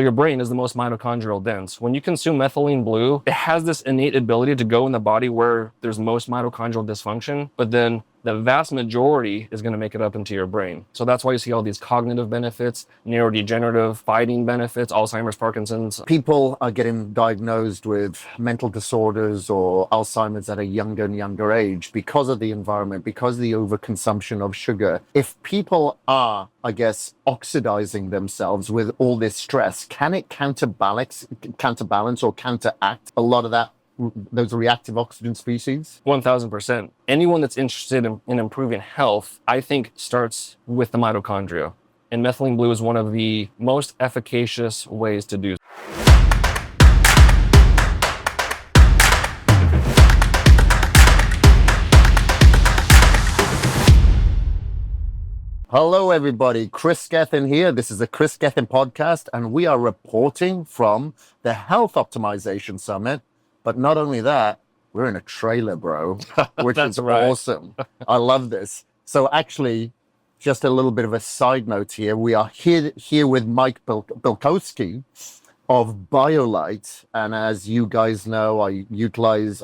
Your brain is the most mitochondrial dense. When you consume methylene blue, it has this innate ability to go in the body where there's most mitochondrial dysfunction, but then the vast majority is going to make it up into your brain. So that's why you see all these cognitive benefits, neurodegenerative, fighting benefits, Alzheimer's, Parkinson's. People are getting diagnosed with mental disorders or Alzheimer's at a younger and younger age because of the environment, because of the overconsumption of sugar. If people are, I guess, oxidizing themselves with all this stress, can it counterbalance or counteract a lot of those reactive oxygen species? 1000%. Anyone that's interested in improving health, I think, starts with the mitochondria. And methylene blue is one of the most efficacious ways to do so. Hello, everybody. Kris Gethin here. This is the Kris Gethin podcast, and we are reporting from the Health Optimization Summit. But not only that, we're in a trailer, bro, which is right. Awesome. I love this. So actually, just a little bit of a side note here. We are here with Mike Belkowski of BioLight. And as you guys know, I've utilized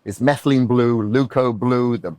this Methylene Blue, Leuco Blue, the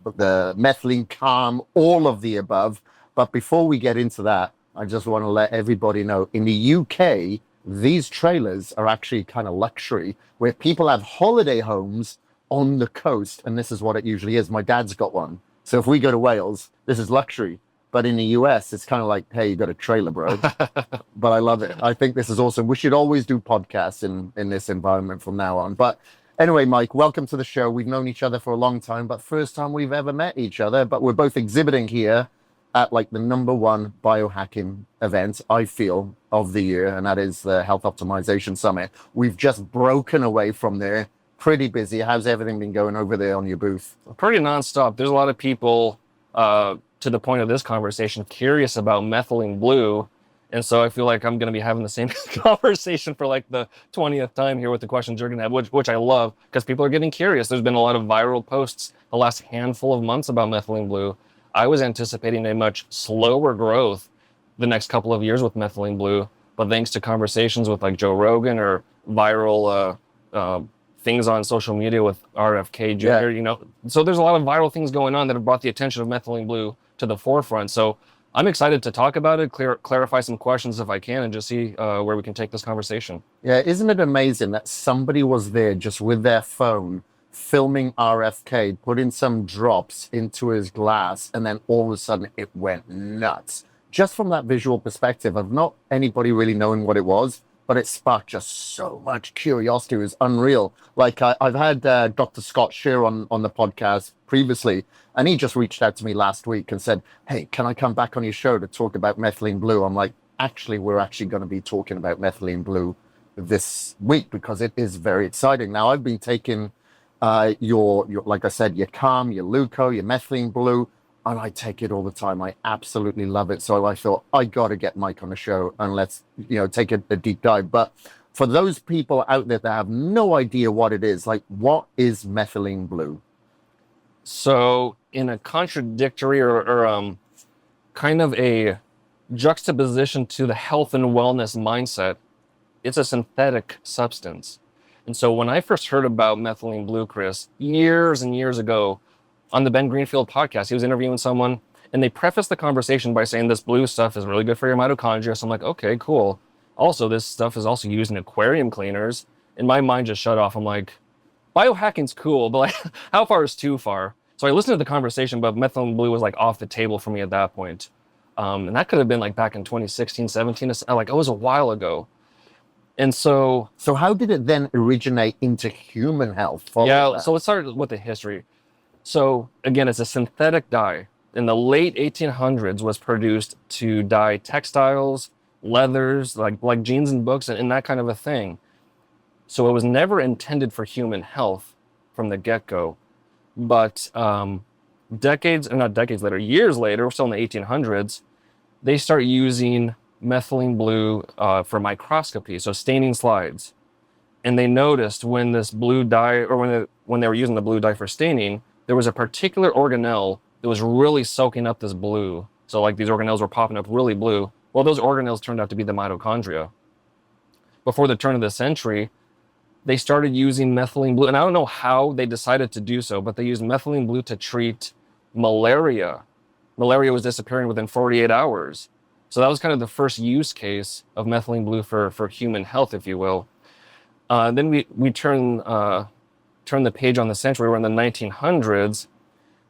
Methylene Calm, all of the above. But before we get into that, I just want to let everybody know, in the UK, these trailers are actually kind of luxury, where people have holiday homes on the coast, and this is what it usually is. My dad's got one. So if we go to Wales, this is luxury. But in the US, it's kind of like, hey, you got a trailer, bro. But I love it. I think this is awesome. We should always do podcasts in this environment from now on. But anyway, Mike, welcome to the show. We've known each other for a long time, but first time we've ever met each other. But we're both exhibiting here at like the #1 biohacking event, I feel, of the year, and that is the Health Optimization Summit. We've just broken away from there. Pretty busy. How's everything been going over there on your booth? Pretty nonstop. There's a lot of people, to the point of this conversation, curious about methylene blue. And so I feel like I'm going to be having the same conversation for like the 20th time here with the questions you're going to have, which I love, because people are getting curious. There's been a lot of viral posts the last handful of months about methylene blue. I was anticipating a much slower growth the next couple of years with methylene blue, but thanks to conversations with like Joe Rogan or viral things on social media with RFK Jr., so there's a lot of viral things going on that have brought the attention of methylene blue to the forefront. So I'm excited to talk about it, clarify some questions if I can, and just see where we can take this conversation. Yeah, isn't it amazing that somebody was there just with their phone filming RFK, putting some drops into his glass, and then all of a sudden it went nuts. Just from that visual perspective of not anybody really knowing what it was, but it sparked just so much curiosity. It was unreal. Like I've had Dr. Scott Shear on the podcast previously, and he just reached out to me last week and said, hey, can I come back on your show to talk about methylene blue? I'm like, we're actually going to be talking about methylene blue this week because it is very exciting. Now, I've been taking your like I said, your Calm, your Leuco, your methylene blue, and I take it all the time. I absolutely love it. So I thought I got to get Mike on the show and let's take a deep dive. But for those people out there that have no idea what it is, like, what is methylene blue? So in a contradictory or kind of a juxtaposition to the health and wellness mindset, it's a synthetic substance. And so when I first heard about methylene blue, Kris, years and years ago on the Ben Greenfield podcast, he was interviewing someone and they prefaced the conversation by saying this blue stuff is really good for your mitochondria. So I'm like, okay, cool. Also, this stuff is also used in aquarium cleaners. And my mind just shut off. I'm like, biohacking's cool, but like, how far is too far? So I listened to the conversation, but methylene blue was like off the table for me at that point. And that could have been like back in 2016, 17, like it was a while ago. And so how did it then originate into human health? So let's start with the history. So again, it's a synthetic dye. In the late 1800s was produced to dye textiles, leathers, like jeans and books and that kind of a thing. So it was never intended for human health from the get-go. But years later, we're still in the 1800s, they start using methylene blue for microscopy, so staining slides. And they noticed when this blue dye, or when they were using the blue dye for staining, there was a particular organelle that was really soaking up this blue. So like these organelles were popping up really blue. Well, those organelles turned out to be the mitochondria. before the turn of the century, they started using methylene blue. And I don't know how they decided to do so, but they used methylene blue to treat malaria. Malaria was disappearing within 48 hours. So that was kind of the first use case of methylene blue for human health, if you will. Then we turn the page on the century. We're in the 1900s,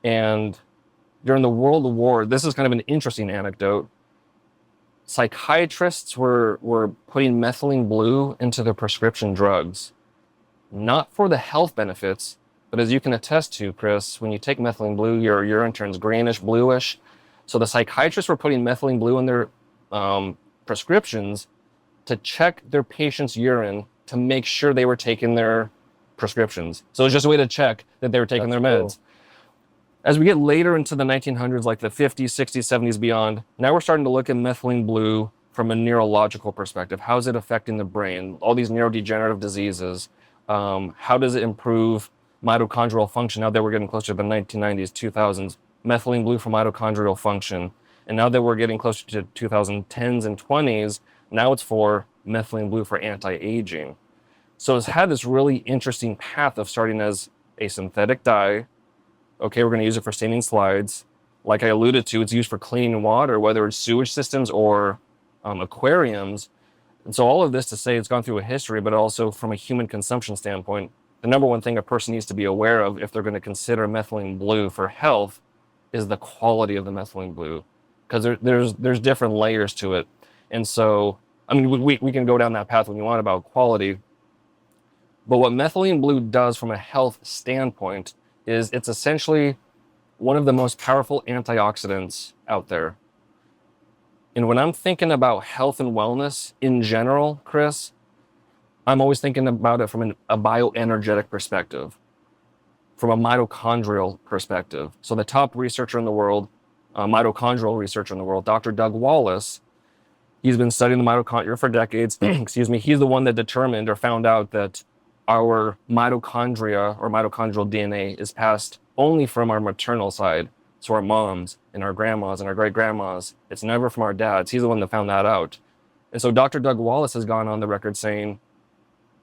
and during the World War, this is kind of an interesting anecdote. Psychiatrists were putting methylene blue into their prescription drugs, not for the health benefits, but as you can attest to, Kris, when you take methylene blue, your urine turns greenish, bluish. So the psychiatrists were putting methylene blue in their prescriptions to check their patient's urine to make sure they were taking their prescriptions. So it's just a way to check that they were taking their meds. Cool. As we get later into the 1900s, like the 50s, 60s, 70s, beyond, now we're starting to look at methylene blue from a neurological perspective. How is it affecting the brain? All these neurodegenerative diseases. How does it improve mitochondrial function? Now that we're getting closer to the 1990s, 2000s, methylene blue for mitochondrial function. And now that we're getting closer to 2010s and 20s, now it's for methylene blue for anti-aging. So it's had this really interesting path of starting as a synthetic dye. Okay, we're going to use it for staining slides. Like I alluded to, it's used for cleaning water, whether it's sewage systems or aquariums. And so all of this to say it's gone through a history, but also from a human consumption standpoint, the number one thing a person needs to be aware of if they're going to consider methylene blue for health is the quality of the methylene blue, because there's different layers to it. And so, I mean, we can go down that path when you want about quality, but what methylene blue does from a health standpoint is it's essentially one of the most powerful antioxidants out there. And when I'm thinking about health and wellness in general, Kris, I'm always thinking about it from a bioenergetic perspective, from a mitochondrial perspective. So the top researcher in the world, mitochondrial researcher in the world, Dr. Doug Wallace, he's been studying the mitochondria for decades. Excuse me. He's the one that determined or found out that our mitochondria or mitochondrial DNA is passed only from our maternal side. So our moms and our grandmas and our great-grandmas. It's never from our dads. He's the one that found that out. And so Dr. Doug Wallace has gone on the record saying,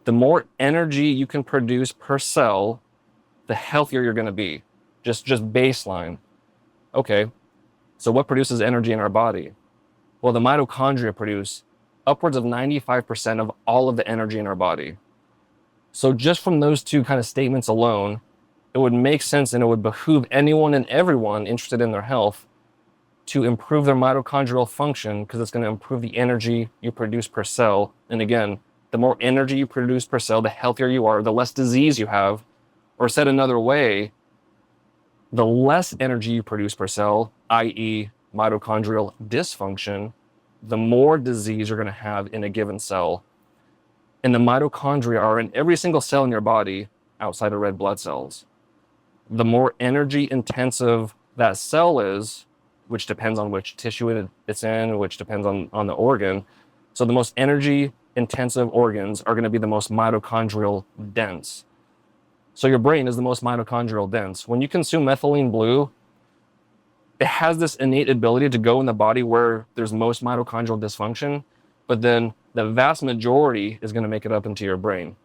the more energy you can produce per cell, the healthier you're going to be. Just baseline. Okay, so what produces energy in our body? Well, the mitochondria produce upwards of 95% of all of the energy in our body. So just from those two kind of statements alone, it would make sense and it would behoove anyone and everyone interested in their health to improve their mitochondrial function, because it's going to improve the energy you produce per cell. And again, the more energy you produce per cell, the healthier you are, the less disease you have. Or said another way, the less energy you produce per cell, i.e. mitochondrial dysfunction, the more disease you're going to have in a given cell. And the mitochondria are in every single cell in your body outside of red blood cells. The more energy intensive that cell is, which depends on which tissue it's in, which depends on the organ. So the most energy intensive organs are going to be the most mitochondrial dense. So your brain is the most mitochondrial dense. When you consume methylene blue, it has this innate ability to go in the body where there's most mitochondrial dysfunction, but then the vast majority is going to make it up into your brain.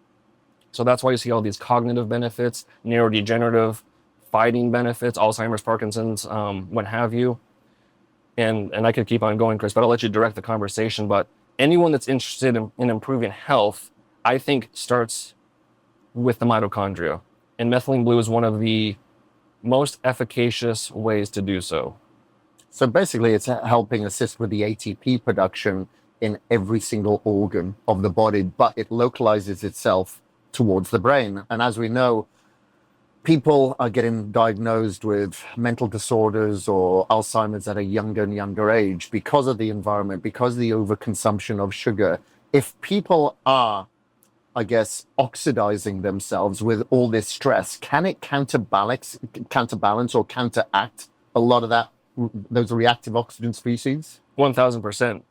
So that's why you see all these cognitive benefits, neurodegenerative, fighting benefits, Alzheimer's, Parkinson's, what have you. And I could keep on going, Kris, but I'll let you direct the conversation. But anyone that's interested in improving health, I think starts with the mitochondria. And methylene blue is one of the most efficacious ways to do so. So basically it's helping assist with the ATP production in every single organ of the body, but it localizes itself towards the brain. And as we know, people are getting diagnosed with mental disorders or Alzheimer's at a younger and younger age because of the environment, because of the overconsumption of sugar. If people are, I guess, oxidizing themselves with all this stress, can it counterbalance or counteract a lot of those reactive oxygen species? 1000%.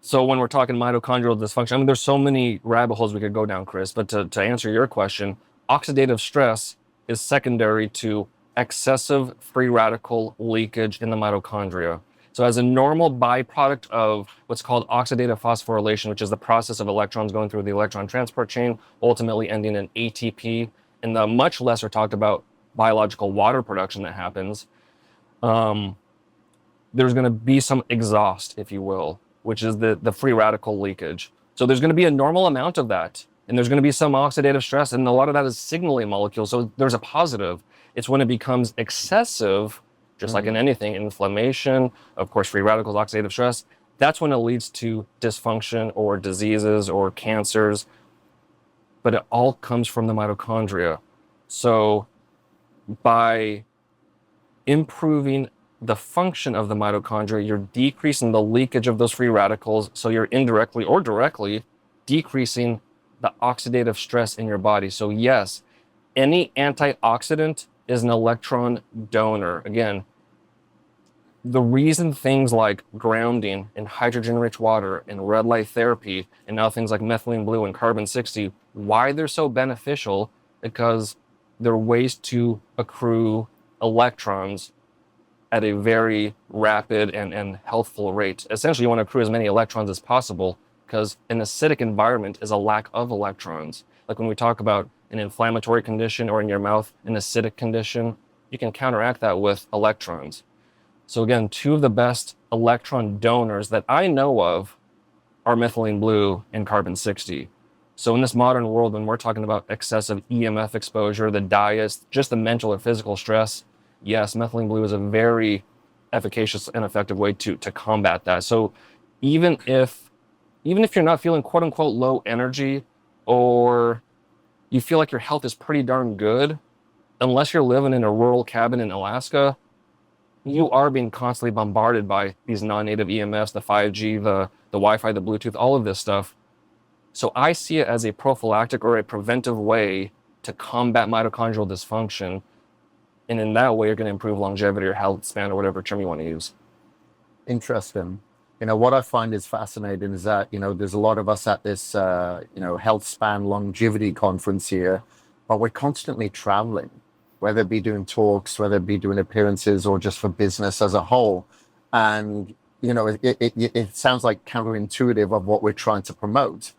So when we're talking mitochondrial dysfunction, I mean, there's so many rabbit holes we could go down, Kris, but to answer your question, oxidative stress is secondary to excessive free radical leakage in the mitochondria. So as a normal byproduct of what's called oxidative phosphorylation, which is the process of electrons going through the electron transport chain, ultimately ending in ATP, and the much lesser talked about biological water production that happens, there's going to be some exhaust, if you will, which is the free radical leakage. So there's going to be a normal amount of that, and there's going to be some oxidative stress, and a lot of that is signaling molecules. So there's a positive. It's when it becomes excessive, just like in anything, inflammation, of course, free radicals, oxidative stress, that's when it leads to dysfunction or diseases or cancers. But it all comes from the mitochondria. So by improving the function of the mitochondria, you're decreasing the leakage of those free radicals. So you're indirectly or directly decreasing the oxidative stress in your body. So yes, any antioxidant is an electron donor. Again, the reason things like grounding and hydrogen-rich water and red light therapy and now things like methylene blue and carbon-60, why they're so beneficial, because they're ways to accrue electrons at a very rapid and healthful rate. Essentially, you want to accrue as many electrons as possible because an acidic environment is a lack of electrons. Like when we talk about an inflammatory condition or in your mouth, an acidic condition, you can counteract that with electrons. So again, two of the best electron donors that I know of are methylene blue and carbon-60. So in this modern world, when we're talking about excessive EMF exposure, the diets, just the mental or physical stress, yes, methylene blue is a very efficacious and effective way to combat that. So even if you're not feeling quote unquote low energy, or you feel like your health is pretty darn good, unless you're living in a rural cabin in Alaska, you are being constantly bombarded by these non-native EMFs, the 5G, the Wi-Fi, the Bluetooth, all of this stuff. So I see it as a prophylactic or a preventive way to combat mitochondrial dysfunction. And in that way, you're going to improve longevity or health span or whatever term you want to use. Interesting. What I find is fascinating is that, there's a lot of us at this, health span longevity conference here, but we're constantly traveling, whether it be doing talks, whether it be doing appearances or just for business as a whole. And, it sounds like counterintuitive of what we're trying to promote.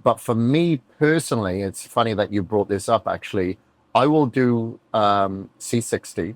But for me personally, it's funny that you brought this up, actually. I will do C60.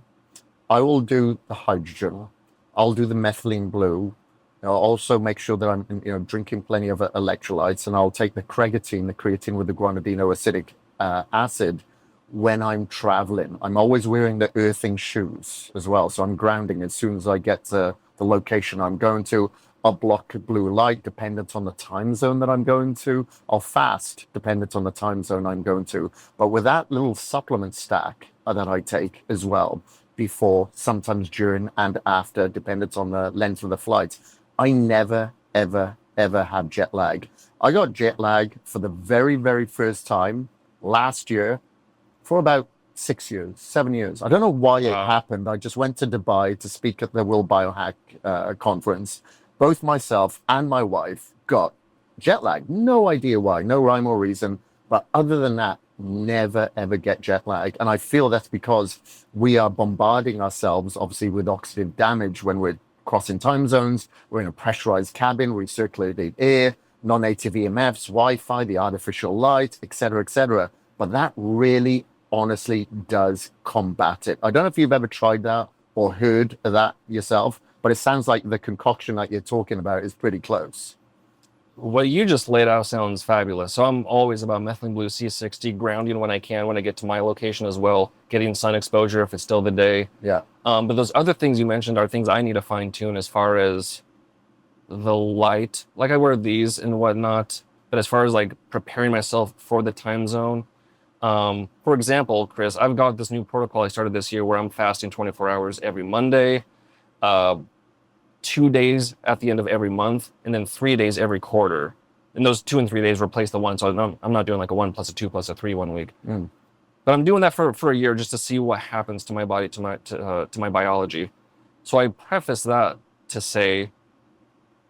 I will do the hydrogen. I'll do the methylene blue. I'll also make sure that I'm drinking plenty of electrolytes, and I'll take the CreGAAtine, the creatine with the guanidinoacidic acid when I'm traveling. I'm always wearing the earthing shoes as well, so I'm grounding as soon as I get to the location I'm going to. I'll block blue light dependent on the time zone that I'm going to. I'll fast dependent on the time zone I'm going to. But with that little supplement stack that I take as well, before, sometimes during and after, dependent on the length of the flight, I never, ever, ever have jet lag. I got jet lag for the very, very first time last year for about 6 years, 7 years. I don't know why it happened. I just went to Dubai to speak at the World Biohack conference. Both myself and my wife got jet lag. No idea why, no rhyme or reason. But other than that, never, ever get jet lag. And I feel that's because we are bombarding ourselves, obviously, with oxidative damage when we're crossing time zones. We're in a pressurized cabin, recirculated air, non-native EMFs, Wi-Fi, the artificial light, etc., etc. But that really, honestly, does combat it. I don't know if you've ever tried that or heard of that yourself, but it sounds like the concoction that you're talking about is pretty close. What you just laid out sounds fabulous. So I'm always about methylene blue, C60, grounding when I can, when I get to my location as well, getting sun exposure if it's still the day. Yeah. But those other things you mentioned are things I need to fine tune as far as the light. Like I wear these and whatnot, but as far as like preparing myself for the time zone, for example, Kris, I've got this new protocol I started this year where I'm fasting 24 hours every Monday, 2 days at the end of every month, and then 3 days every quarter. And those 2 and 3 days replace the one. So I'm not doing like a 1 plus a 2 plus a 3 1 week. But I'm doing that for a year just to see what happens to my body, to my biology. So I preface that to say,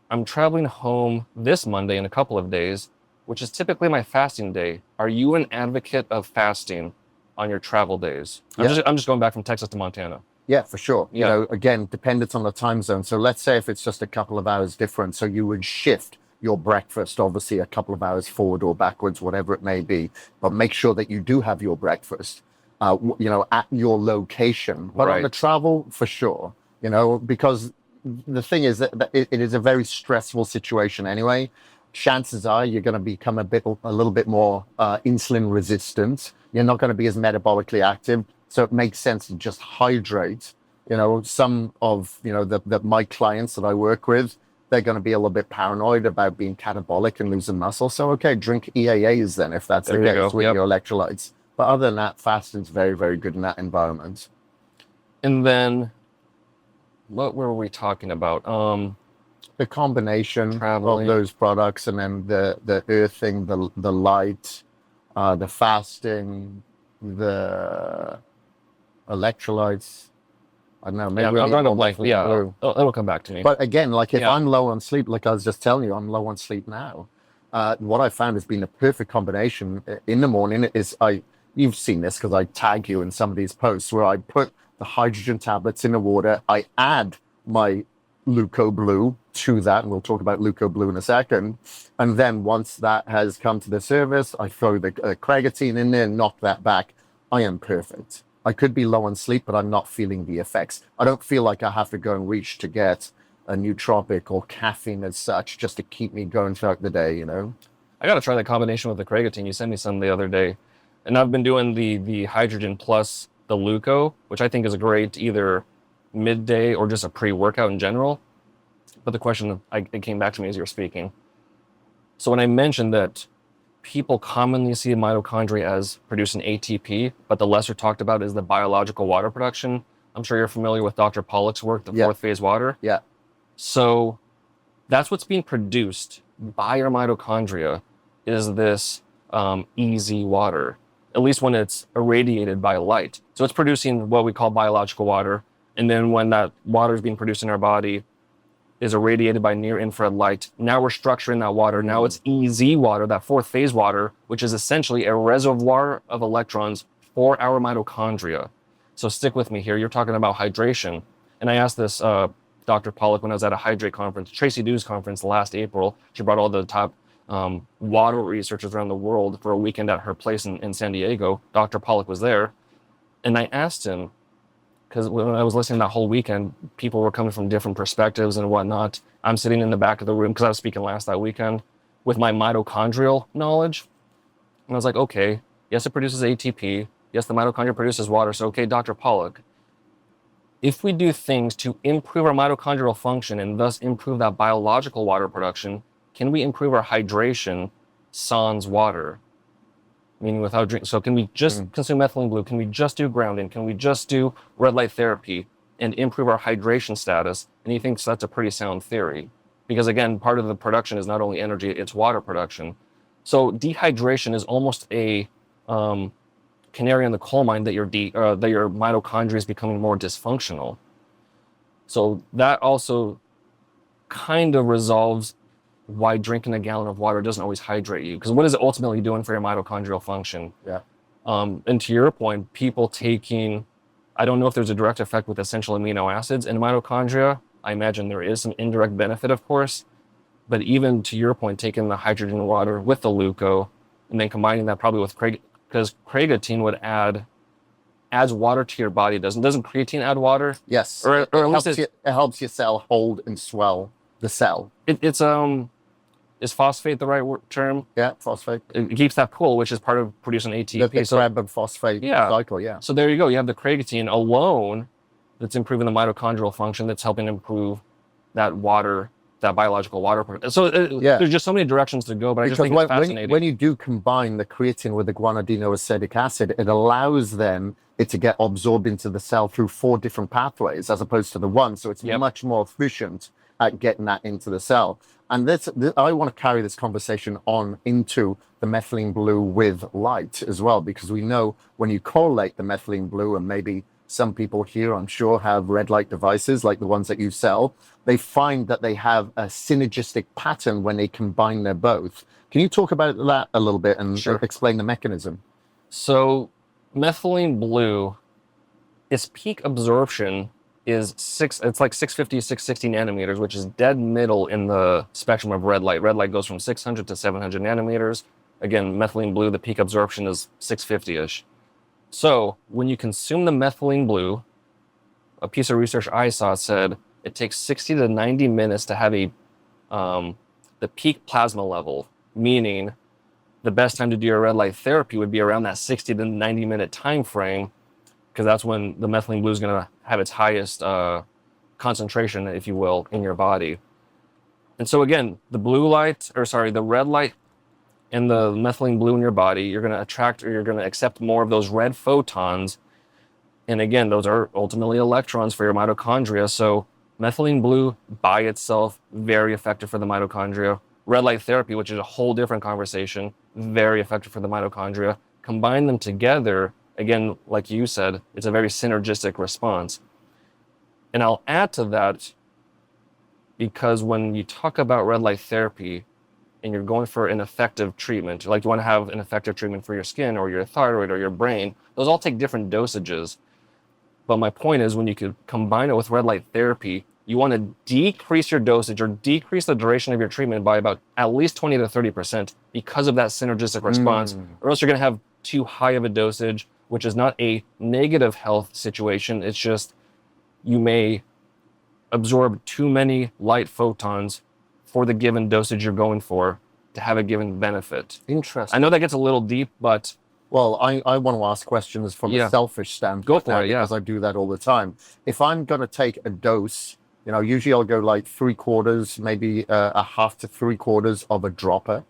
I'm traveling home this Monday in a couple of days, which is typically my fasting day. Are you an advocate of fasting on your travel days? Yeah. I'm just going back from Texas to Montana. Yeah, for sure. You Yeah. know, again, dependent on the time zone. So let's say if it's just a couple of hours different, so you would shift your breakfast, obviously a couple of hours forward or backwards, whatever it may be, but make sure that you do have your breakfast, you know, at your location. But on the Right. travel, for sure, you know, because the thing is that it is a very stressful situation anyway. Chances are you're going to become a little bit more insulin resistant. You're not going to be as metabolically active, so it makes sense to just hydrate. You know, some of my clients that I work with, they're going to be a little bit paranoid about being catabolic and losing muscle. So okay, drink EAAs then if that's the There you case go. with Yep. your electrolytes. But other than that, fasting's very, very good in that environment. And then, what were we talking about? The combination Traveling. of those products, and then the earthing, the light, the fasting, the electrolytes. I don't know. Maybe Yeah, I'm we need drawing a more blank. Methylene Yeah, Blue. it'll come back to me. But again, like if Yeah. I'm low on sleep, like I was just telling you, I'm low on sleep now. What I found has been a perfect combination in the morning is you've seen this because I tag you in some of these posts where I put the hydrogen tablets in the water. I add my Leuco Blue to that, and we'll talk about Leuco Blue in a second. And then once that has come to the surface, I throw the CreGAAtine in there and knock that back. I am perfect. I could be low on sleep, but I'm not feeling the effects. I don't feel like I have to go and reach to get a nootropic or caffeine as such just to keep me going throughout the day, you know? I got to try that combination with the CreGAAtine. You sent me some the other day. And I've been doing the hydrogen plus the Leuco, which I think is a great either midday or just a pre-workout in general. But the question, it came back to me as you were speaking. So when I mentioned that people commonly see mitochondria as producing ATP, but the lesser talked about is the biological water production. I'm sure you're familiar with Dr. Pollack's work, the Yeah. fourth phase water. Yeah. So that's what's being produced by your mitochondria is this easy water, at least when it's irradiated by light. So it's producing what we call biological water. And then when that water is being produced in our body, is irradiated by near infrared light. Now we're structuring that water. Now it's EZ water, that fourth phase water, which is essentially a reservoir of electrons for our mitochondria. So stick with me here. You're talking about hydration. And I asked this Dr. Pollack when I was at a Hydrate conference, Tracy Dew's conference last April. She brought all the top water researchers around the world for a weekend at her place in San Diego. Dr. Pollack was there. And I asked him, because when I was listening that whole weekend, people were coming from different perspectives and whatnot. I'm sitting in the back of the room because I was speaking last that weekend with my mitochondrial knowledge. And I was like, okay, yes, it produces ATP. Yes, the mitochondria produces water. So, okay, Dr. Pollack, if we do things to improve our mitochondrial function and thus improve that biological water production, can we improve our hydration sans water? Meaning without drink. So can we just consume methylene blue? Can we just do grounding? Can we just do red light therapy and improve our hydration status? And he thinks that's a pretty sound theory. Because again, part of the production is not only energy, it's water production. So dehydration is almost a canary in the coal mine that your mitochondria is becoming more dysfunctional. So that also kind of resolves why drinking a gallon of water doesn't always hydrate you. Because what is it ultimately doing for your mitochondrial function? Yeah. And to your point, people taking, I don't know if there's a direct effect with essential amino acids in mitochondria. I imagine there is some indirect benefit, of course. But even to your point, taking the hydrogen water with the Leuco and then combining that probably with because CreGAAtine would adds water to your body. Doesn't creatine add water? Yes. Or at least it helps your cell hold and swell the cell. It's is phosphate the right term? Yeah, phosphate. It keeps that pull, which is part of producing ATP. The Krebs phosphate cycle, yeah. So there you go. You have the CreGAAtine alone that's improving the mitochondrial function, that's helping improve that water, that biological water. So there's just so many directions to go, but I just think it's fascinating. When you do combine the creatine with the guanidinoacetic acid, it allows then it to get absorbed into the cell through 4 different pathways as opposed to the one. So it's much more efficient at getting that into the cell. And I want to carry this conversation on into the methylene blue with light as well, because we know when you correlate the methylene blue, and maybe some people here, I'm sure, have red light devices like the ones that you sell, they find that they have a synergistic pattern when they combine their both. Can you talk about that a little bit and explain the mechanism? So methylene blue its peak absorption is it's like 650, 660 nanometers, which is dead middle in the spectrum of red light. Red light goes from 600 to 700 nanometers. Again, methylene blue, the peak absorption is 650-ish. So when you consume the methylene blue, a piece of research I saw said it takes 60 to 90 minutes to have the peak plasma level, meaning the best time to do your red light therapy would be around that 60 to 90 minute time frame, because that's when the methylene blue is going to have its highest concentration, if you will, in your body. And so again, the red light and the methylene blue in your body, you're going to attract, or you're going to accept more of those red photons. And again, those are ultimately electrons for your mitochondria. So methylene blue by itself, very effective for the mitochondria. Red light therapy, which is a whole different conversation, very effective for the mitochondria. Combine them together, again, like you said, it's a very synergistic response. And I'll add to that, because when you talk about red light therapy and you're going for an effective treatment, like you want to have an effective treatment for your skin or your thyroid or your brain, those all take different dosages. But my point is, when you could combine it with red light therapy, you want to decrease your dosage or decrease the duration of your treatment by about at least 20 to 30% because of that synergistic response, or else you're going to have too high of a dosage, which is not a negative health situation. It's just you may absorb too many light photons for the given dosage you're going for to have a given benefit. Interesting. I know that gets a little deep, but... Well, I want to ask questions from a selfish standpoint. Go for it, because I do that all the time. If I'm going to take a dose, usually I'll go like 3/4, maybe a half to 3/4 of a dropper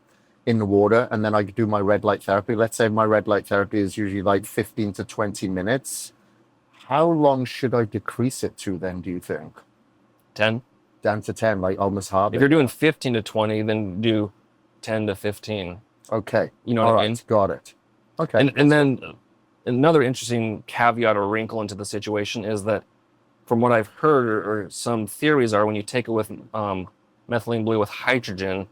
in the water, and then I do my red light therapy. Let's say my red light therapy is usually like 15 to 20 minutes. How long should I decrease it to then, do you think? 10. Down to 10, like almost half. If you're doing 15 to 20, then do 10 to 15. Okay. You know what I mean? Got it. Okay. And then another interesting caveat or wrinkle into the situation is that, from what I've heard, or some theories are, when you take it with methylene blue with hydrogen,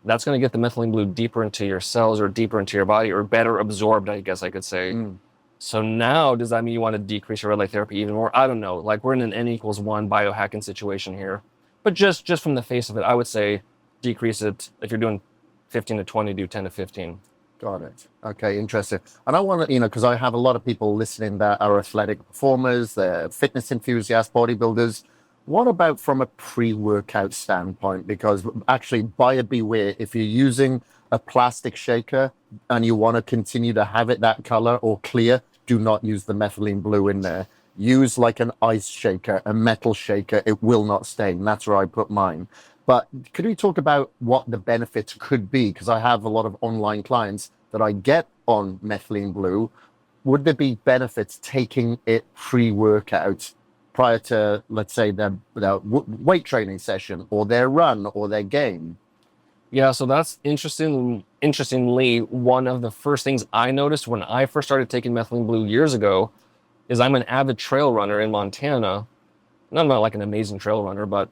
that's going to get the methylene blue deeper into your cells or deeper into your body, or better absorbed, I guess I could say. So now, does that mean you want to decrease your red light therapy even more? I don't know. Like, we're in an N=1 biohacking situation here. But just from the face of it, I would say decrease it. If you're doing 15 to 20, do 10 to 15. Got it. Okay, interesting. And I want to, because I have a lot of people listening that are athletic performers, they're fitness enthusiasts, bodybuilders. What about from a pre-workout standpoint? Because actually, buyer beware, if you're using a plastic shaker and you want to continue to have it that color or clear, do not use the methylene blue in there. Use like an ice shaker, a metal shaker. It will not stain. That's where I put mine. But could we talk about what the benefits could be? Because I have a lot of online clients that I get on methylene blue. Would there be benefits taking it pre-workout prior to, let's say, their weight training session or their run or their game? Yeah, so that's interestingly, one of the first things I noticed when I first started taking methylene blue years ago is I'm an avid trail runner in Montana. I'm not like an amazing trail runner, but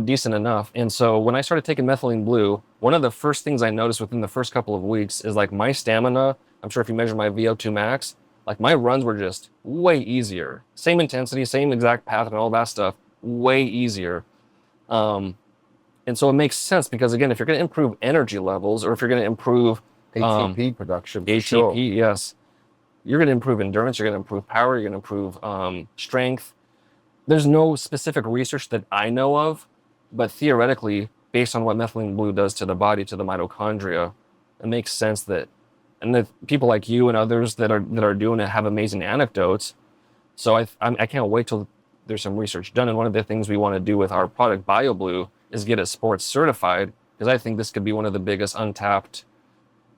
decent enough. And so when I started taking methylene blue, one of the first things I noticed within the first couple of weeks is like my stamina. I'm sure if you measure my VO2 max, like my runs were just way easier. Same intensity, same exact path and all that stuff, way easier. And so it makes sense because, again, if you're going to improve energy levels, or if you're going to improve ATP production, ATP, sure. Yes, you're going to improve endurance, you're going to improve power, you're going to improve strength. There's no specific research that I know of, but theoretically, based on what methylene blue does to the body, to the mitochondria, it makes sense that, and that people like you and others that are doing it have amazing anecdotes. So I can't wait till there's some research done. And one of the things we want to do with our product, BioBlue, is get it sports certified, because I think this could be one of the biggest untapped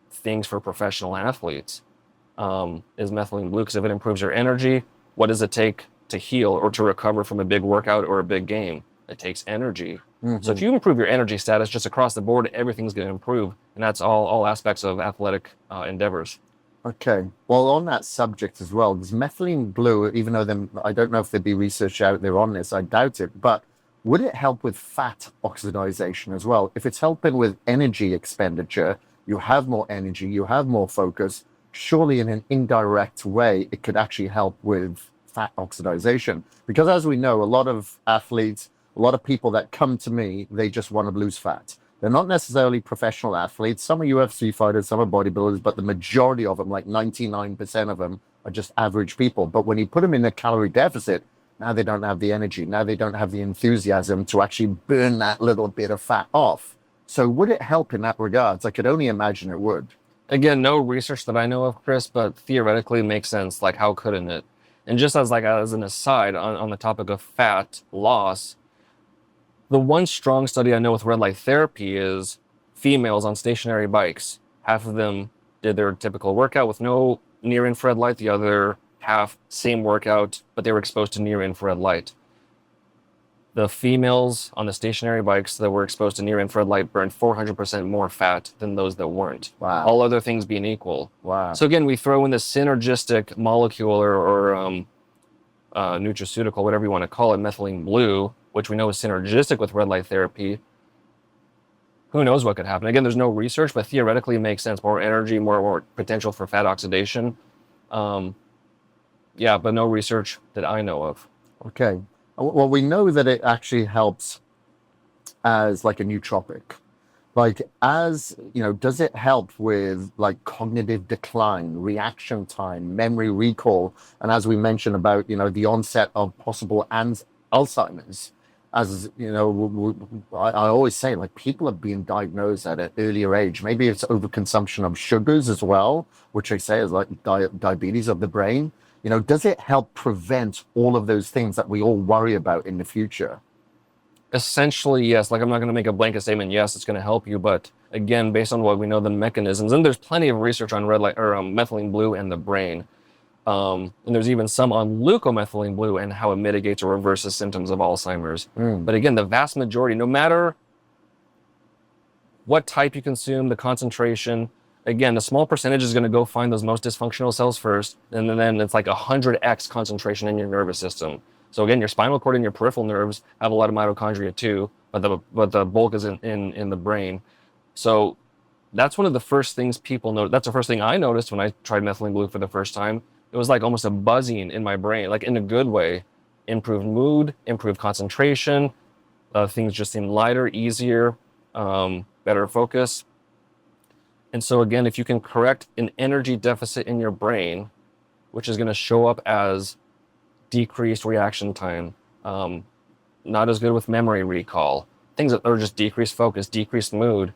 things for professional athletes, is methylene blue. Because if it improves your energy, what does it take to heal or to recover from a big workout or a big game? It takes energy. So if you improve your energy status just across the board, everything's going to improve. And that's all aspects of athletic endeavors. Okay. Well, on that subject as well, does methylene blue, even though I don't know if there'd be research out there on this, I doubt it, but would it help with fat oxidization as well? If it's helping with energy expenditure, you have more energy, you have more focus, surely in an indirect way, it could actually help with fat oxidation. Because as we know, a lot of athletes, a lot of people that come to me, they just want to lose fat. They're not necessarily professional athletes. Some are UFC fighters, some are bodybuilders, but the majority of them, like 99% of them, are just average people. But when you put them in a calorie deficit, now they don't have the energy. Now they don't have the enthusiasm to actually burn that little bit of fat off. So would it help in that regards? I could only imagine it would. Again, no research that I know of, Kris, but theoretically it makes sense. Like, how couldn't it? And just as an aside on the topic of fat loss, the one strong study I know with red light therapy is females on stationary bikes. Half of them did their typical workout with no near infrared light. The other half, same workout, but they were exposed to near infrared light. The females on the stationary bikes that were exposed to near infrared light burned 400% more fat than those that weren't. Wow. All other things being equal. Wow. So again, we throw in the synergistic molecule or nutraceutical, whatever you want to call it, methylene blue, which we know is synergistic with red light therapy. Who knows what could happen? Again, there's no research, but theoretically it makes sense. More energy, more potential for fat oxidation. Yeah, but no research that I know of. Okay. Well, we know that it actually helps as like a nootropic. Like, as you know, does it help with like cognitive decline, reaction time, memory recall, and as we mentioned about, you know, the onset of possible Alzheimer's? As you know, I always say, like, people are being diagnosed at an earlier age. Maybe it's overconsumption of sugars as well, which I say is like diabetes of the brain. You know, does it help prevent all of those things that we all worry about in the future? Essentially, yes. Like, I'm not going to make a blanket statement, yes, it's going to help you. But again, based on what we know, the mechanisms, and there's plenty of research on red light or methylene blue and the brain. And there's even some on leucomethylene blue and how it mitigates or reverses symptoms of Alzheimer's. But again, the vast majority, no matter what type you consume, the concentration, again, a small percentage is going to go find those most dysfunctional cells first, and then it's like 100x concentration in your nervous system. So again, your spinal cord and your peripheral nerves have a lot of mitochondria too, but the bulk is in the brain. So that's one of the first things people know. That's the first thing I noticed when I tried methylene blue for the first time. It was like almost a buzzing in my brain, like in a good way. Improved mood, improved concentration. Things just seemed lighter, easier, better focus. And so again, if you can correct an energy deficit in your brain, which is going to show up as decreased reaction time, not as good with memory recall, things that are just decreased focus, decreased mood,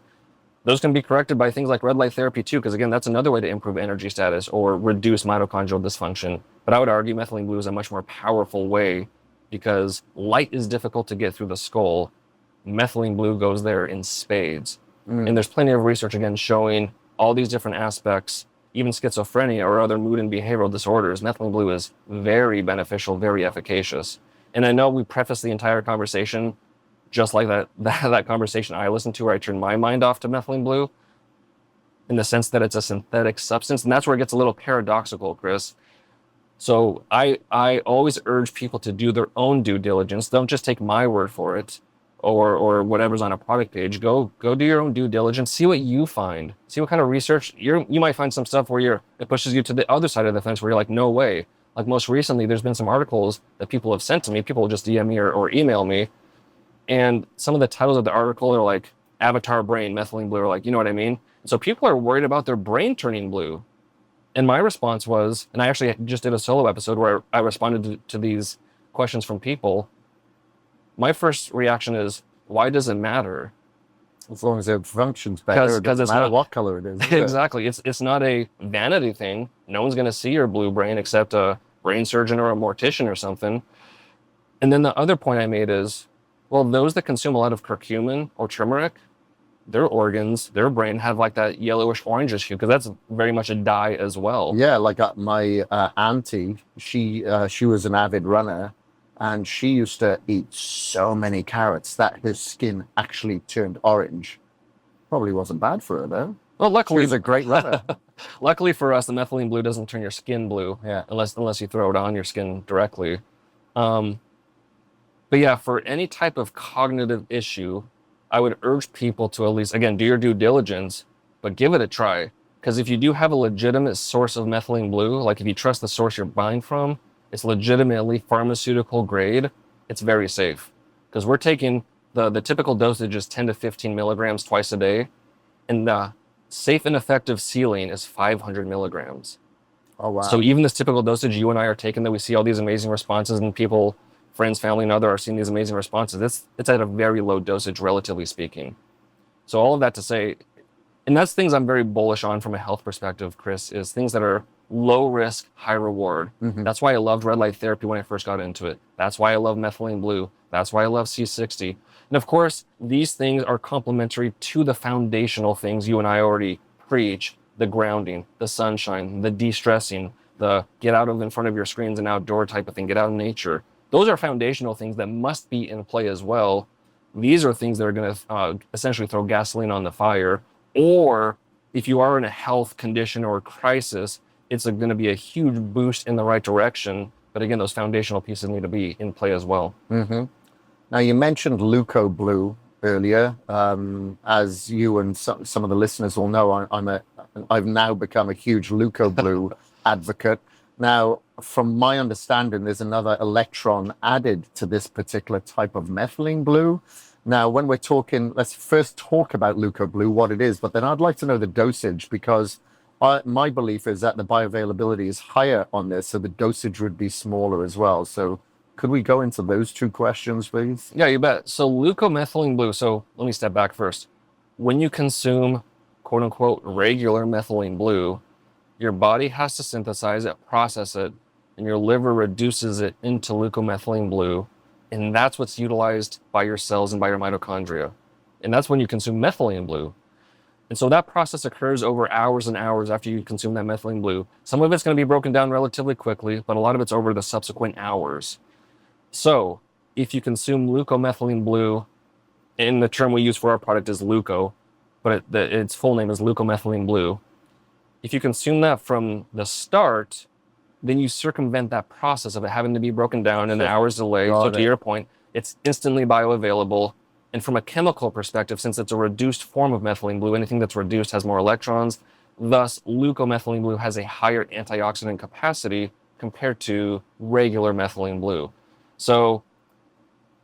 those can be corrected by things like red light therapy too, because again, that's another way to improve energy status or reduce mitochondrial dysfunction. But I would argue methylene blue is a much more powerful way because light is difficult to get through the skull. Methylene blue goes there in spades. And there's plenty of research, again, showing all these different aspects, even schizophrenia or other mood and behavioral disorders. Methylene blue is very beneficial, very efficacious. And I know we preface the entire conversation just like that conversation I listened to where I turned my mind off to methylene blue, in the sense that it's a synthetic substance. And that's where it gets a little paradoxical, Kris. So I always urge people to do their own due diligence. Don't just take my word for it. Or whatever's on a product page. Go do your own due diligence. See what you find. See what kind of research. You might find some stuff where it pushes you to the other side of the fence where you're like, no way. Like most recently, there's been some articles that people have sent to me. People will just DM me or email me. And some of the titles of the article are like Avatar Brain, Methylene Blue, or like, you know what I mean? So people are worried about their brain turning blue. And my response was, and I actually just did a solo episode where I responded to these questions from people. My first reaction is, why does it matter? As long as it functions better, it doesn't matter what color it is. Exactly. It's not a vanity thing. No one's going to see your blue brain except a brain surgeon or a mortician or something. And then the other point I made is, well, those that consume a lot of curcumin or turmeric, their organs, their brain have like that yellowish orangish hue because that's very much a dye as well. Yeah, like my auntie, she was an avid runner. And she used to eat so many carrots that her skin actually turned orange. Probably wasn't bad for her, though. Well, luckily, she was a great runner. Luckily for us, the methylene blue doesn't turn your skin blue, yeah, unless you throw it on your skin directly. But yeah, for any type of cognitive issue, I would urge people to at least, again, do your due diligence, but give it a try. Because if you do have a legitimate source of methylene blue, like if you trust the source you're buying from, it's legitimately pharmaceutical grade, it's very safe. Because we're taking the typical dosage is 10 to 15 milligrams twice a day, and the safe and effective ceiling is 500 milligrams. Oh, wow. So even this typical dosage you and I are taking, that we see all these amazing responses, and people, friends, family, and other are seeing these amazing responses, it's at a very low dosage, relatively speaking. So all of that to say, and that's things I'm very bullish on from a health perspective, Kris, is things that are low risk, high reward. That's why I loved red light therapy when I first got into it. That's why I love Methylene Blue. That's why I love C60. And of course, these things are complementary to the foundational things you and I already preach: the grounding, the sunshine, the de-stressing, the get out of in front of your screens and outdoor type of thing, get out in nature. Those are foundational things that must be in play as well. These are things that are going to essentially throw gasoline on the fire. Or if you are in a health condition or a crisis, it's going to be a huge boost in the right direction. But again, those foundational pieces need to be in play as well. Now, you mentioned Leuco Blue earlier. As you and some of the listeners will know, I've now become a huge Leuco Blue advocate. Now, from my understanding, there's another electron added to this particular type of methylene blue. Now, when we're talking, let's first talk about Leuco Blue, what it is, but then I'd like to know the dosage, because my belief is that the bioavailability is higher on this, so the dosage would be smaller as well. So could we go into those two questions, please? Yeah, you bet. So leucomethylene blue, so let me step back first. When you consume quote unquote regular methylene blue, your body has to synthesize it, process it, and your liver reduces it into leucomethylene blue. And that's what's utilized by your cells and by your mitochondria. And that's when you consume methylene blue. And so that process occurs over hours and hours after you consume that methylene blue. Some of it's going to be broken down relatively quickly, but a lot of it's over the subsequent hours. So if you consume leucomethylene blue, and the term we use for our product is Leuco, but its full name is leucomethylene blue. If you consume that from the start, then you circumvent that process of it having to be broken down and the hours delay. So to your point, it's instantly bioavailable. And from a chemical perspective, since it's a reduced form of methylene blue, anything that's reduced has more electrons. Thus, leucomethylene blue has a higher antioxidant capacity compared to regular methylene blue. So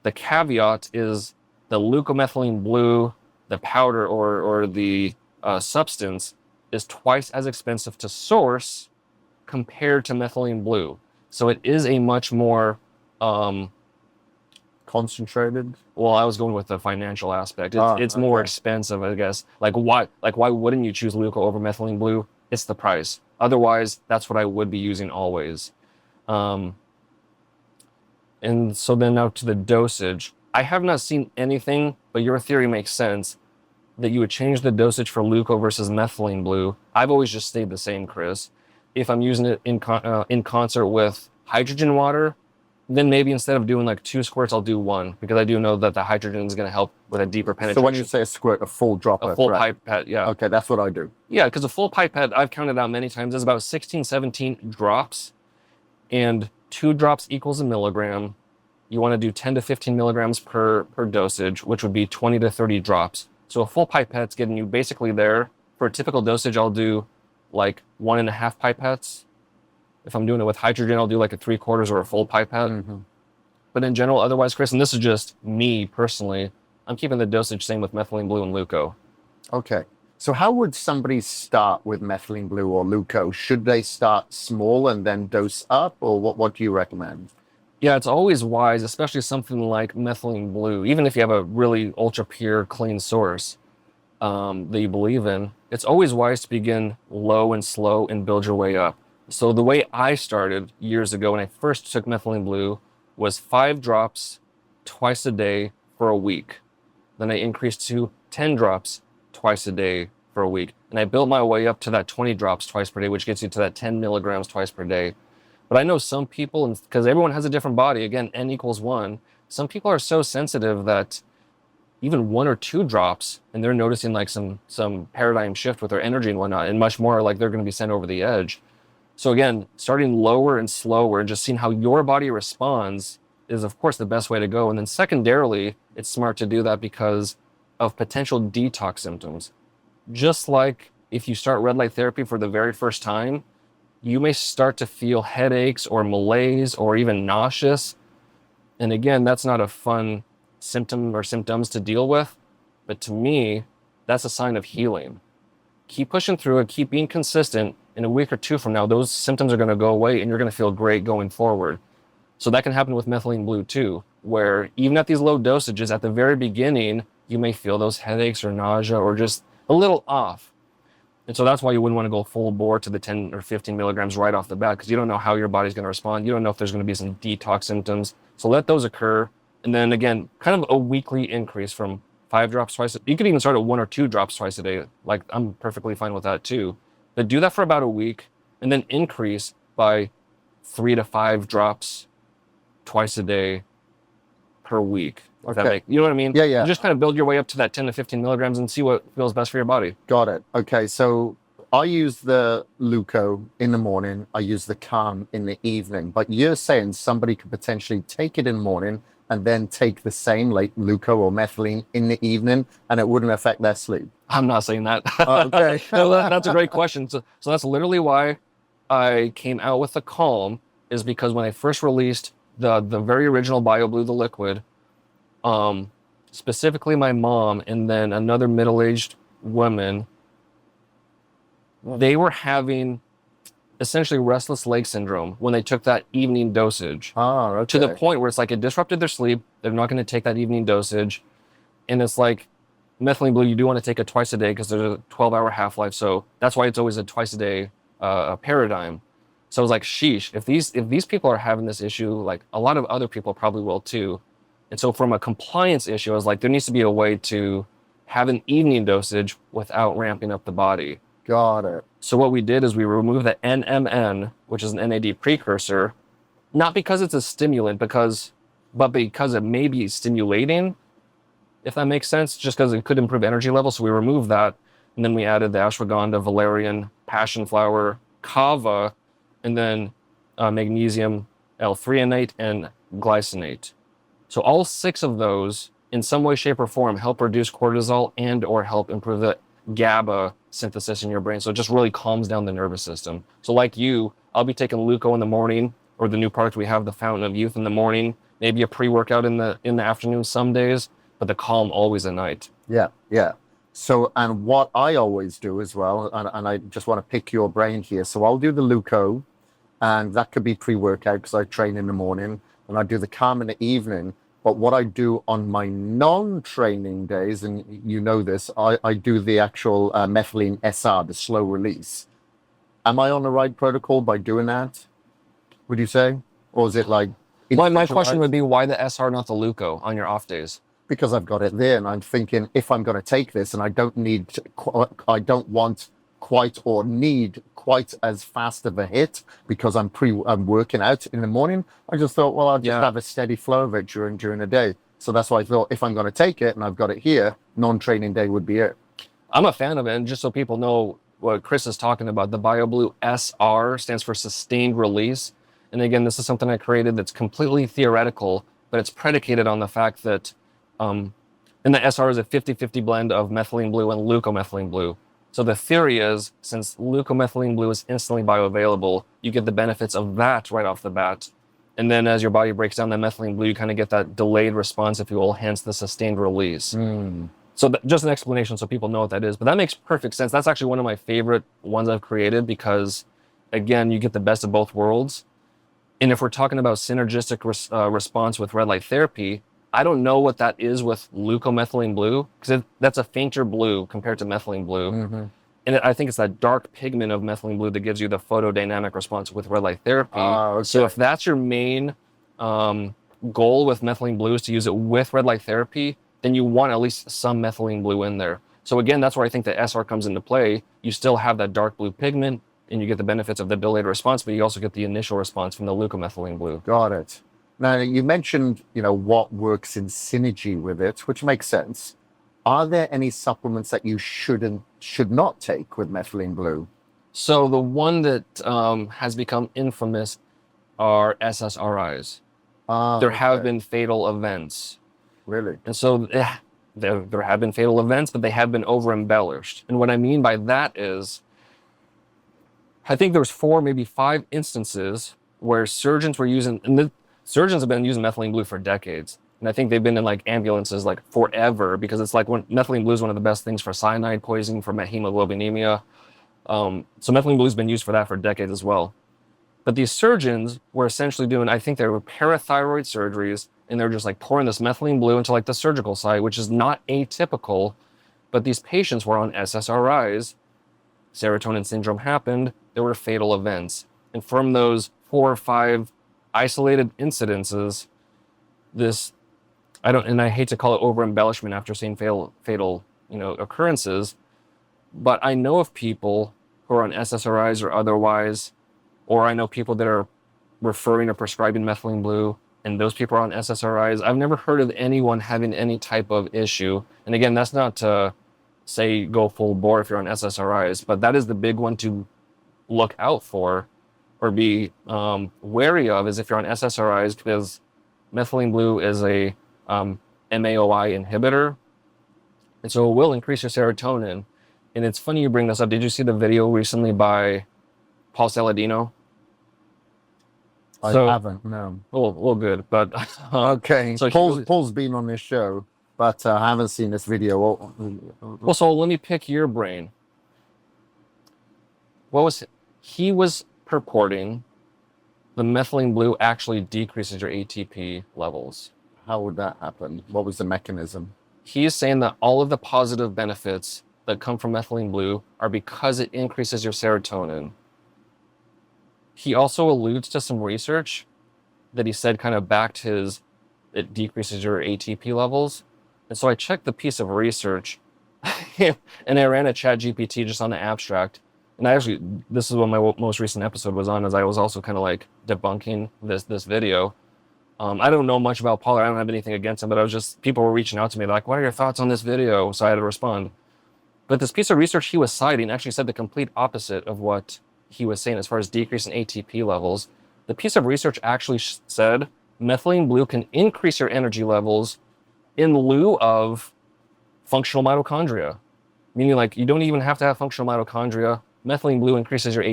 the caveat is the leucomethylene blue, the powder or the substance, is twice as expensive to source compared to methylene blue. So it is a much more concentrated. Well, I was going with the financial aspect. It's more expensive, I guess. Like why wouldn't you choose Leuco over methylene blue? It's the price. Otherwise, that's what I would be using always. And so then now to the dosage. I have not seen anything, but your theory makes sense, that you would change the dosage for Leuco versus methylene blue. I've always just stayed the same, Kris. If I'm using it in concert with hydrogen water, then maybe instead of doing like 2 squirts, I'll do 1, because I do know that the hydrogen is going to help with a deeper penetration. So when you say a squirt, a full dropper? A full pipette, yeah. Okay, that's what I do. Yeah, because a full pipette, I've counted out many times, is about 16, 17 drops, and 2 drops equals a milligram. You want to do 10 to 15 milligrams per dosage, which would be 20 to 30 drops. So a full pipette's getting you basically there. For a typical dosage, I'll do like 1.5 pipettes. If I'm doing it with hydrogen, I'll do like a 3/4 or a full pipette. But in general, otherwise, Kris, and this is just me personally, I'm keeping the dosage same with methylene blue and Leuco. Okay. So how would somebody start with methylene blue or Leuco? Should they start small and then dose up, or what do you recommend? Yeah, it's always wise, especially something like methylene blue, even if you have a really ultra pure, clean source that you believe in, it's always wise to begin low and slow and build your way up. So the way I started years ago when I first took methylene blue was 5 drops twice a day for a week. Then I increased to 10 drops twice a day for a week. And I built my way up to that 20 drops twice per day, which gets you to that 10 milligrams twice per day. But I know some people, because everyone has a different body, again, N equals 1, some people are so sensitive that even 1 or 2 drops, and they're noticing like some paradigm shift with their energy and whatnot, and much more like they're going to be sent over the edge. So again, starting lower and slower and just seeing how your body responds is, of course, the best way to go. And then secondarily, it's smart to do that because of potential detox symptoms. Just like if you start red light therapy for the very first time, you may start to feel headaches or malaise or even nauseous. And again, that's not a fun symptom or symptoms to deal with. But to me, that's a sign of healing. Keep pushing through it, keep being consistent. In a week or two from now, those symptoms are going to go away and you're going to feel great going forward. So that can happen with Methylene Blue too, where even at these low dosages, at the very beginning, you may feel those headaches or nausea or just a little off. And so that's why you wouldn't want to go full bore to the 10 or 15 milligrams right off the bat, because you don't know how your body's going to respond. You don't know if there's going to be some detox symptoms. So let those occur. And then again, kind of a weekly increase from 5 drops twice. You could even start at 1 or 2 drops twice a day. Like, I'm perfectly fine with that too. But do that for about a week and then increase by 3 to 5 drops twice a day per week. Okay. You know what I mean? Yeah, yeah. You just kind of build your way up to that 10 to 15 milligrams and see what feels best for your body. Got it. Okay, so I use the Leuco in the morning. I use the Calm in the evening. But you're saying somebody could potentially take it in the morning and then take the same, like Leuco or Methylene, in the evening, and it wouldn't affect their sleep. I'm not saying that. Okay. No, that's a great question. So that's literally why I came out with the Calm, is because when I first released the very original BioBlue, the liquid, specifically my mom and then another middle-aged woman, they were having essentially restless leg syndrome when they took that evening dosage. Oh, okay. To the point where it's like it disrupted their sleep. They're not going to take that evening dosage. And it's like Methylene Blue, you do want to take it twice a day because there's a 12-hour half-life. So that's why it's always a twice a day paradigm. So I was like, sheesh, if these people are having this issue, like a lot of other people probably will too. And so from a compliance issue, I was like, there needs to be a way to have an evening dosage without ramping up the body. Got it. So what we did is we removed the NMN, which is an NAD precursor, not because it's a stimulant, but because it may be stimulating, if that makes sense, just because it could improve energy levels. So we removed that. And then we added the ashwagandha, valerian, passion flower, kava, and then magnesium L-threonate and glycinate. So all 6 of those, in some way, shape, or form, help reduce cortisol and or help improve the GABA synthesis in your brain. So it just really calms down the nervous system. So like you, I'll be taking Leuco in the morning, or the new product we have, the Fountain of Youth, in the morning, maybe a pre-workout in the afternoon some days, but the Calm always at night. Yeah, yeah. So, and what I always do as well, and I just want to pick your brain here. So I'll do the Leuco, and that could be pre-workout because I train in the morning, and I do the Calm in the evening. But what I do on my non-training days, and you know this, I do the actual Methylene SR, the slow release. Am I on the right protocol by doing that, would you say? Or is it like... My question would be, why the SR, not the Leuco, on your off days? Because I've got it there, and I'm thinking, if I'm going to take this, and I don't want quite or need quite as fast of a hit because I'm working out in the morning. I just thought, well, I'll just have a steady flow of it during the day. So that's why I thought, if I'm going to take it and I've got it here, non-training day would be it. I'm a fan of it, and just so people know what Kris is talking about, the BioBlue SR stands for sustained release. And again, this is something I created that's completely theoretical, but it's predicated on the fact that and the SR is a 50-50 blend of Methylene Blue and Leucomethylene Blue. So the theory is, since Leucomethylene Blue is instantly bioavailable, you get the benefits of that right off the bat. And then as your body breaks down that Methylene Blue, you kind of get that delayed response, if you will, hence the sustained release. So just an explanation so people know what that is. But that makes perfect sense. That's actually one of my favorite ones I've created because, again, you get the best of both worlds. And if we're talking about synergistic response with red light therapy, I don't know what that is with Leucomethylene Blue, because that's a fainter blue compared to Methylene Blue. Mm-hmm. And I think it's that dark pigment of Methylene Blue that gives you the photodynamic response with red light therapy. Okay. So if that's your main goal with Methylene Blue is to use it with red light therapy, then you want at least some Methylene Blue in there. So again, that's where I think the SR comes into play. You still have that dark blue pigment, and you get the benefits of the delayed response, but you also get the initial response from the Leucomethylene Blue. Got it. Now, you mentioned, what works in synergy with it, which makes sense. Are there any supplements that you should not take with Methylene Blue? So the one that has become infamous are SSRIs. There have been fatal events. Really? And so there have been fatal events, but they have been over-embellished. And what I mean by that is, I think there was 4, maybe 5 instances where surgeons were using, and the surgeons have been using methylene blue for decades. And I think they've been in like ambulances like forever, because it's like methylene blue is one of the best things for cyanide poisoning, for hemoglobinemia. So methylene blue has been used for that for decades as well. But these surgeons were essentially doing, I think they were parathyroid surgeries, and they're just like pouring this methylene blue into like the surgical site, which is not atypical. But these patients were on SSRIs. Serotonin syndrome happened. There were fatal events. And from those 4 or 5 isolated incidences, and I hate to call it over embellishment after saying fatal occurrences, but I know of people who are on SSRIs or otherwise, or I know people that are referring or prescribing methylene blue, and those people are on SSRIs. I've never heard of anyone having any type of issue. And again, that's not to say go full bore if you're on SSRIs, but that is the big one to look out for or be wary of, is if you're on SSRIs, because methylene blue is a MAOI inhibitor, and so it will increase your serotonin. And it's funny you bring this up. Did you see the video recently by Paul Saladino? I haven't, no. Well, good. But okay. So Paul's been on this show, but I haven't seen this video. Well, so let me pick your brain. He was purporting the methylene blue actually decreases your ATP levels. How would that happen? What was the mechanism? He is saying that all of the positive benefits that come from methylene blue are because it increases your serotonin. He also alludes to some research that he said kind of backed it decreases your ATP levels. And so I checked the piece of research and I ran a ChatGPT just on the abstract. And this is what my most recent episode was on, as I was also kind of like debunking this video. I don't know much about Paul. I don't have anything against him, but people were reaching out to me like, what are your thoughts on this video? So I had to respond. But this piece of research he was citing actually said the complete opposite of what he was saying as far as decrease in ATP levels. The piece of research actually said methylene blue can increase your energy levels in lieu of functional mitochondria, meaning like you don't even have to have functional mitochondria. Methylene blue increases your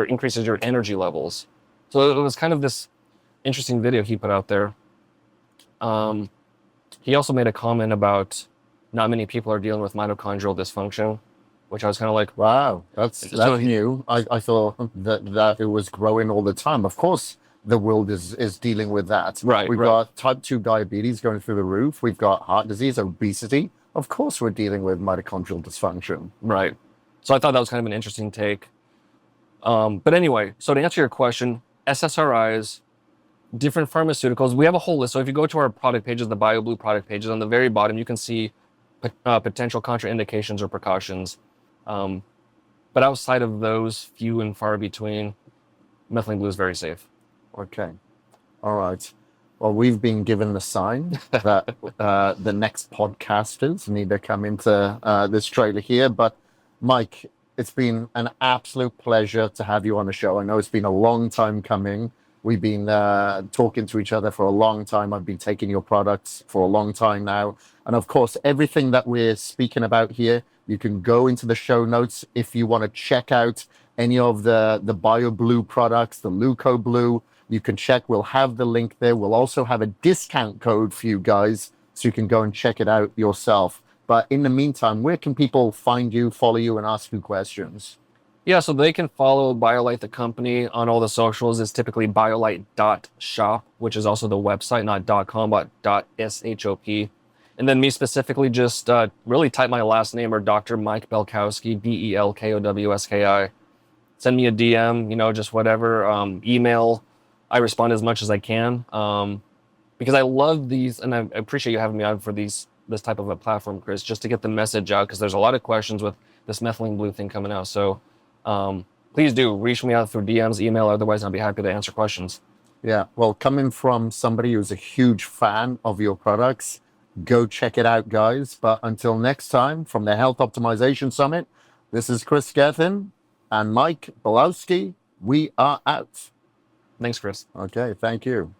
increases your energy levels. So it was kind of this interesting video he put out there. He also made a comment about not many people are dealing with mitochondrial dysfunction, which I was kind of like, wow, that's new. I thought that it was growing all the time. Of course, the world is dealing with that. Right. We've got type 2 diabetes going through the roof. We've got heart disease, obesity. Of course, we're dealing with mitochondrial dysfunction. Right. So I thought that was kind of an interesting take. But anyway, so to answer your question, SSRIs, different pharmaceuticals, we have a whole list. So if you go to our product pages, the BioBlue product pages, on the very bottom, you can see potential contraindications or precautions. But outside of those few and far between, methylene blue is very safe. Okay. All right. Well, we've been given the sign that the next podcasters need to come into this trailer here. But Mike, it's been an absolute pleasure to have you on the show. I know it's been a long time coming. We've been talking to each other for a long time. I've been taking your products for a long time now. And of course, everything that we're speaking about here, you can go into the show notes if you want to check out any of the BioBlue products, the Leuco Blue. You can check. We'll have the link there. We'll also have a discount code for you guys, so you can go and check it out yourself. But in the meantime, where can people find you, follow you, and ask you questions? Yeah, so they can follow BioLight, the company, on all the socials. It's typically biolight.shop, which is also the website, not .com, but .shop. And then me specifically, just really type my last name, or Dr. Mike Belkowski, Belkowski. Send me a DM, just whatever. Email. I respond as much as I can, because I love these, and I appreciate you having me on for this type of a platform, Kris, just to get the message out, because there's a lot of questions with this methylene blue thing coming out. So please do reach me out through DMs, email, otherwise I'll be happy to answer questions. Yeah, well, coming from somebody who's a huge fan of your products, go check it out, guys. But until next time, from the Health Optimization Summit, this is Kris Gethin and Mike Belkowski. We are out. Thanks, Kris. Okay, thank you.